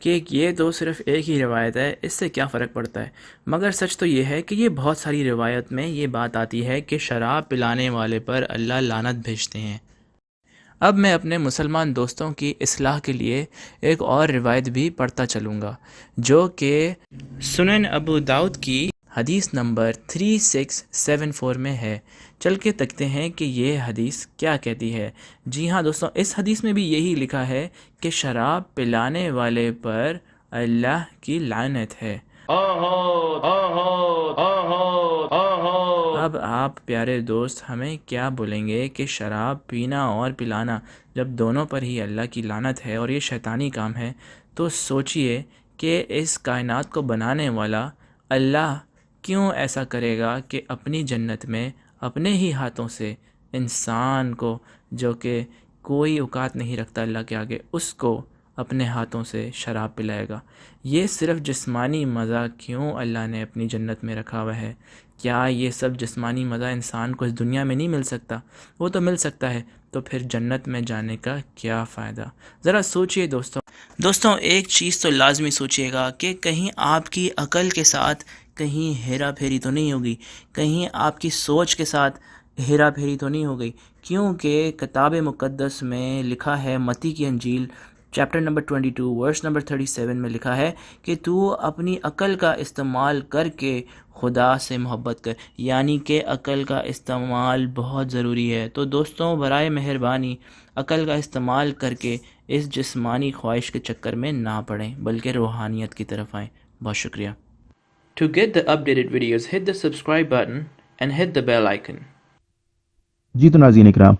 کہ یہ تو صرف ایک ہی روایت ہے، اس سے کیا فرق پڑتا ہے؟ مگر سچ تو یہ ہے کہ یہ بہت ساری روایت میں یہ بات آتی ہے کہ شراب پلانے والے پر اللہ لعنت بھیجتے ہیں۔ اب میں اپنے مسلمان دوستوں کی اصلاح کے لیے ایک اور روایت بھی پڑھتا چلوں گا، جو کہ سنن ابو داؤد کی حدیث نمبر 3674 میں ہے۔ چل کے تکتے ہیں کہ یہ حدیث کیا کہتی ہے۔ جی ہاں دوستوں، اس حدیث میں بھی یہی لکھا ہے کہ شراب پلانے والے پر اللہ کی لعنت ہے۔ اب آپ پیارے دوست ہمیں کیا بولیں گے کہ شراب پینا اور پلانا جب دونوں پر ہی اللہ کی لعنت ہے اور یہ شیطانی کام ہے، تو سوچئے کہ اس کائنات کو بنانے والا اللہ کیوں ایسا کرے گا کہ اپنی جنت میں اپنے ہی ہاتھوں سے انسان کو، جو کہ کوئی اوقات نہیں رکھتا اللہ کے آگے، اس کو اپنے ہاتھوں سے شراب پلائے گا؟ یہ صرف جسمانی مزہ کیوں اللہ نے اپنی جنت میں رکھا ہوا ہے؟ کیا یہ سب جسمانی مزہ انسان کو اس دنیا میں نہیں مل سکتا؟ وہ تو مل سکتا ہے، تو پھر جنت میں جانے کا کیا فائدہ؟ ذرا سوچئے دوستوں ایک چیز تو لازمی سوچئے گا کہ کہیں آپ کی عقل کے ساتھ کہیں ہیرا پھیری تو نہیں ہوگی، کہیں آپ کی سوچ کے ساتھ ہیرا پھیری تو نہیں ہو گئی، کیونکہ کتاب مقدس میں لکھا ہے، متی کی انجیل چیپٹر نمبر 22 ورس نمبر 37 میں لکھا ہے کہ تو اپنی عقل کا استعمال کر کے خدا سے محبت کر، یعنی کہ عقل کا استعمال بہت ضروری ہے۔ تو دوستوں برائے مہربانی عقل کا استعمال کر کے اس جسمانی خواہش کے چکر میں نہ پڑیں، بلکہ روحانیت کی طرف آئیں۔ بہت شکریہ۔ To get the updated videos, hit the subscribe button and hit the bell icon. جی تو ناظرین اکرام،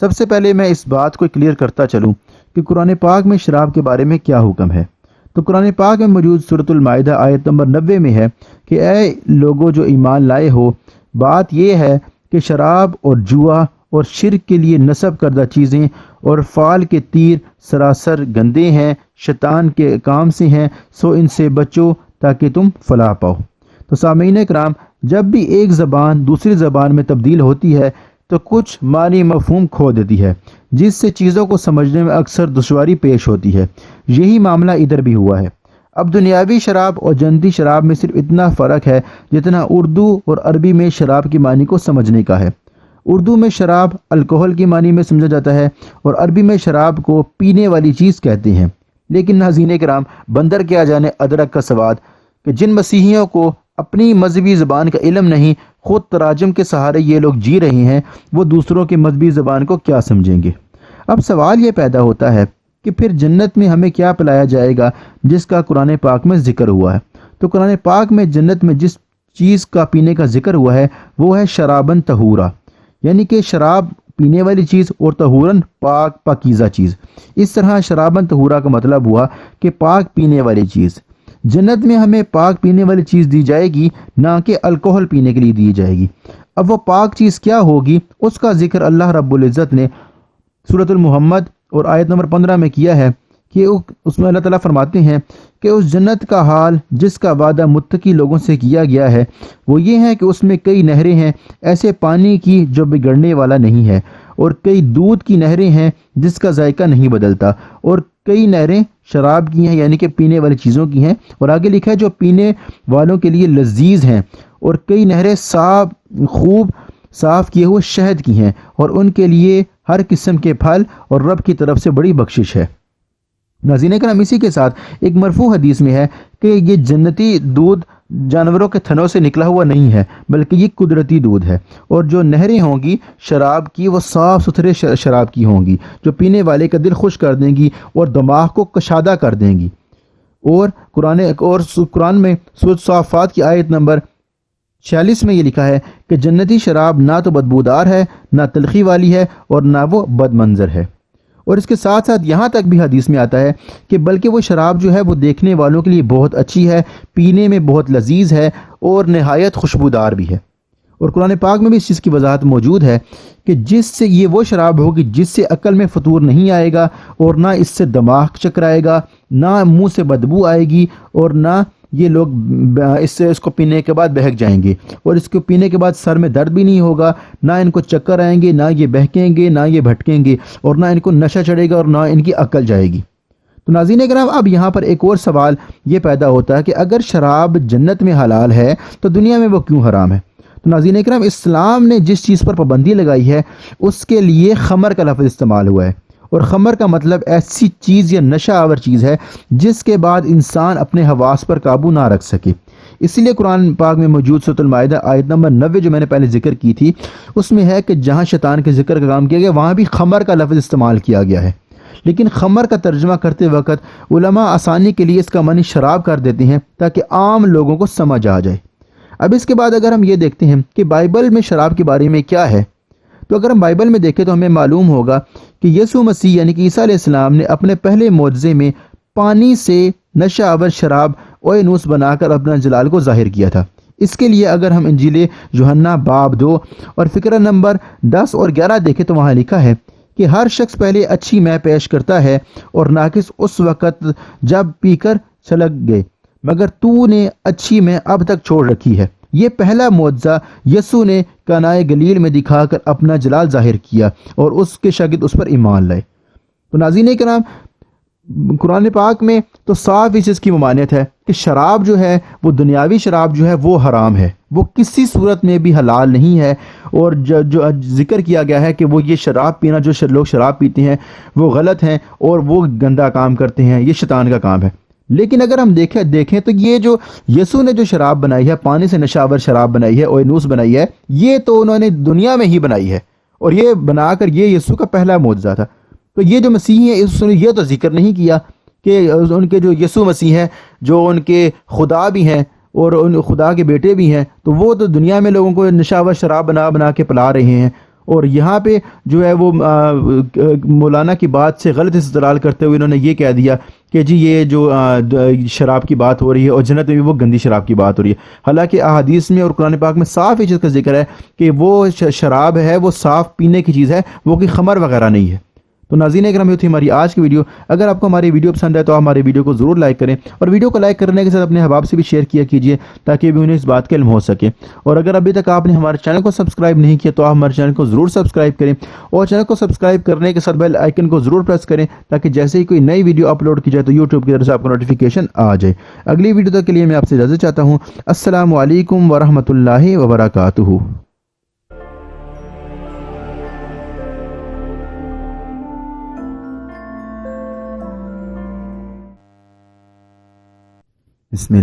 سب سے پہلے میں اس بات کو کلیئر کرتا چلوں کہ قرآن پاک میں شراب کے بارے میں کیا حکم ہے۔ تو قرآن پاک میں موجود سورۃ المائدہ آیت نمبر 90 میں ہے کہ اے لوگو جو ایمان لائے ہو، بات یہ ہے کہ شراب اور جوا اور شرک کے لیے نصب کردہ چیزیں اور فال کے تیر سراسر گندے ہیں، شیطان کے کام سے ہیں، سو ان سے بچو تاکہ تم فلاح پاؤ۔ تو سامعین کرام، جب بھی ایک زبان دوسری زبان میں تبدیل ہوتی ہے تو کچھ معنی مفہوم کھو دیتی ہے، جس سے چیزوں کو سمجھنے میں اکثر دشواری پیش ہوتی ہے۔ یہی معاملہ ادھر بھی ہوا ہے۔ اب دنیاوی شراب اور جنتی شراب میں صرف اتنا فرق ہے جتنا اردو اور عربی میں شراب کی معنی کو سمجھنے کا ہے۔ اردو میں شراب الکحل کی معنی میں سمجھا جاتا ہے اور عربی میں شراب کو پینے والی چیز کہتے ہیں۔ لیکن ناظرین کرام، بندر کیا جانے ادرک کا سواد کہ جن مسیحیوں کو اپنی مذہبی زبان کا علم نہیں، خود تراجم کے سہارے یہ لوگ جی رہے ہیں، وہ دوسروں کی مذہبی زبان کو کیا سمجھیں گے؟ اب سوال یہ پیدا ہوتا ہے کہ پھر جنت میں ہمیں کیا پلایا جائے گا جس کا قرآن پاک میں ذکر ہوا ہے؟ تو قرآن پاک میں جنت میں جس چیز کا پینے کا ذکر ہوا ہے وہ ہے شرابن طہورا، یعنی کہ شراب پینے والی چیز، اور طہورن پاک پاکیزہ چیز۔ اس طرح شرابن طہورا کا مطلب ہوا کہ پاک پینے والی چیز۔ جنت میں ہمیں پاک پینے والی چیز دی جائے گی، نہ کہ الکحل پینے کے لیے دی جائے گی۔ اب وہ پاک چیز کیا ہوگی، اس کا ذکر اللہ رب العزت نے سورۃ المحمد اور آیت نمبر 15 میں کیا ہے کہ اس میں اللہ تعالیٰ فرماتے ہیں کہ اس جنت کا حال جس کا وعدہ متقی لوگوں سے کیا گیا ہے وہ یہ ہے کہ اس میں کئی نہریں ہیں ایسے پانی کی جو بگڑنے والا نہیں ہے، اور کئی دودھ کی نہریں ہیں جس کا ذائقہ نہیں بدلتا، اور کئی نہریں شراب کی ہیں یعنی کہ پینے والی چیزوں کی ہیں، اور آگے لکھا ہے جو پینے والوں کے لیے لذیذ ہیں، اور کئی نہریں خوب صاف کیے ہوئے شہد کی ہیں، اور ان کے لیے ہر قسم کے پھل اور رب کی طرف سے بڑی بخشش ہے۔ ناظرین کرام، اسی کے ساتھ ایک مرفوع حدیث میں ہے کہ یہ جنتی دودھ جانوروں کے تھنوں سے نکلا ہوا نہیں ہے، بلکہ یہ قدرتی دودھ ہے، اور جو نہریں ہوں گی شراب کی وہ صاف ستھرے شراب کی ہوں گی جو پینے والے کا دل خوش کر دیں گی اور دماغ کو کشادہ کر دیں گی۔ اور قرآن میں سورۃ صافات کی آیت نمبر 46 میں یہ لکھا ہے کہ جنتی شراب نہ تو بدبودار ہے، نہ تلخی والی ہے، اور نہ وہ بد منظر ہے۔ اور اس کے ساتھ ساتھ یہاں تک بھی حدیث میں آتا ہے کہ بلکہ وہ شراب جو ہے وہ دیکھنے والوں کے لیے بہت اچھی ہے، پینے میں بہت لذیذ ہے، اور نہایت خوشبودار بھی ہے۔ اور قرآن پاک میں بھی اس چیز کی وضاحت موجود ہے کہ جس سے یہ وہ شراب ہوگی جس سے عقل میں فطور نہیں آئے گا، اور نہ اس سے دماغ چکرائے گا، نہ منہ سے بدبو آئے گی، اور نہ یہ لوگ اس کو پینے کے بعد بہک جائیں گے، اور اس کو پینے کے بعد سر میں درد بھی نہیں ہوگا، نہ ان کو چکر آئیں گے، نہ یہ بہکیں گے، نہ یہ بھٹکیں گے، اور نہ ان کو نشہ چڑھے گا، اور نہ ان کی عقل جائے گی۔ تو ناظرین کرام، اب یہاں پر ایک اور سوال یہ پیدا ہوتا ہے کہ اگر شراب جنت میں حلال ہے تو دنیا میں وہ کیوں حرام ہے؟ تو ناظرین کرام، اسلام نے جس چیز پر پابندی لگائی ہے اس کے لیے خمر کا لفظ استعمال ہوا ہے، اور خمر کا مطلب ایسی چیز یا نشہ آور چیز ہے جس کے بعد انسان اپنے حواس پر قابو نہ رکھ سکے۔ اسی لیے قرآن پاک میں موجود سورۃ المائدہ آیت نمبر 90 جو میں نے پہلے ذکر کی تھی، اس میں ہے کہ جہاں شیطان کے ذکر کا کام کیا گیا وہاں بھی خمر کا لفظ استعمال کیا گیا ہے، لیکن خمر کا ترجمہ کرتے وقت علماء آسانی کے لیے اس کا معنی شراب کر دیتے ہیں تاکہ عام لوگوں کو سمجھ آ جائے۔ اب اس کے بعد اگر ہم یہ دیکھتے ہیں کہ بائبل میں شراب کے بارے میں کیا ہے، تو اگر ہم بائبل میں دیکھیں تو ہمیں معلوم ہوگا کہ یسوع مسیح یعنی کہ عیسیٰ علیہ السلام نے اپنے پہلے معجزے میں پانی سے نشہ آور شراب اوینوس بنا کر اپنا جلال کو ظاہر کیا تھا۔ اس کے لیے اگر ہم انجیل یوحنا باب 2 اور فقرہ نمبر 10 اور 11 دیکھیں تو وہاں لکھا ہے کہ ہر شخص پہلے اچھی مے پیش کرتا ہے اور ناقص اس وقت جب پی کر چھلک گئے، مگر تو نے اچھی مے اب تک چھوڑ رکھی ہے۔ یہ پہلا معجزہ یسوع نے کانائے گلیل میں دکھا کر اپنا جلال ظاہر کیا اور اس کے شاگرد اس پر ایمان لائے۔ تو ناظرین کرام، قرآن پاک میں تو صاف اس چیز کی ممانعت ہے کہ شراب جو ہے وہ دنیاوی شراب جو ہے وہ حرام ہے، وہ کسی صورت میں بھی حلال نہیں ہے، اور جو ذکر کیا گیا ہے کہ وہ یہ شراب پینا، جو لوگ شراب پیتے ہیں وہ غلط ہیں اور وہ گندا کام کرتے ہیں، یہ شیطان کا کام ہے۔ لیکن اگر ہم دیکھیں تو یہ جو یسوع نے جو شراب بنائی ہے، پانی سے نشہ آور شراب بنائی ہے، اوینوس بنائی ہے، یہ تو انہوں نے دنیا میں ہی بنائی ہے، اور یہ بنا کر یہ یسوع کا پہلا معجزہ تھا۔ تو یہ جو مسیح ہے اس نے یہ تو ذکر نہیں کیا کہ ان کے جو یسوع مسیح ہے جو ان کے خدا بھی ہیں اور ان خدا کے بیٹے بھی ہیں، تو وہ تو دنیا میں لوگوں کو نشہ آور شراب بنا کے پلا رہے ہیں، اور یہاں پہ جو ہے وہ مولانا کی بات سے غلط استدلال کرتے ہوئے انہوں نے یہ کہہ دیا کہ جی یہ جو شراب کی بات ہو رہی ہے اور جنت میں بھی وہ گندی شراب کی بات ہو رہی ہے، حالانکہ احادیث میں اور قرآن پاک میں صاف اس چیز کا ذکر ہے کہ وہ شراب ہے وہ صاف پینے کی چیز ہے، وہ کوئی خمر وغیرہ نہیں ہے۔ تو ناظرین اکرام، یہ تھی ہماری آج کی ویڈیو۔ اگر آپ کو ہماری ویڈیو پسند ہے تو آپ ہماری ویڈیو کو ضرور لائک کریں، اور ویڈیو کو لائک کرنے کے ساتھ اپنے احباب سے بھی شیئر کیا کیجیے تاکہ بھی انہیں اس بات کا علم ہو سکے۔ اور اگر ابھی تک آپ نے ہمارے چینل کو سبسکرائب نہیں کیا تو آپ ہمارے چینل کو ضرور سبسکرائب کریں، اور چینل کو سبسکرائب کرنے کے ساتھ بیل آئیکن کو ضرور پریس کریں تاکہ جیسے ہی کوئی نئی ویڈیو اپلوڈ کی جائے تو یوٹیوب کی طرف سے آپ کو نوٹیفیکیشن آ جائے۔ اگلی ویڈیو تک کے لیے میں آپ سے اجازت چاہتا ہوں۔ السلام علیکم ورحمۃ اللہ وبرکاتہ۔ بسم اللہ۔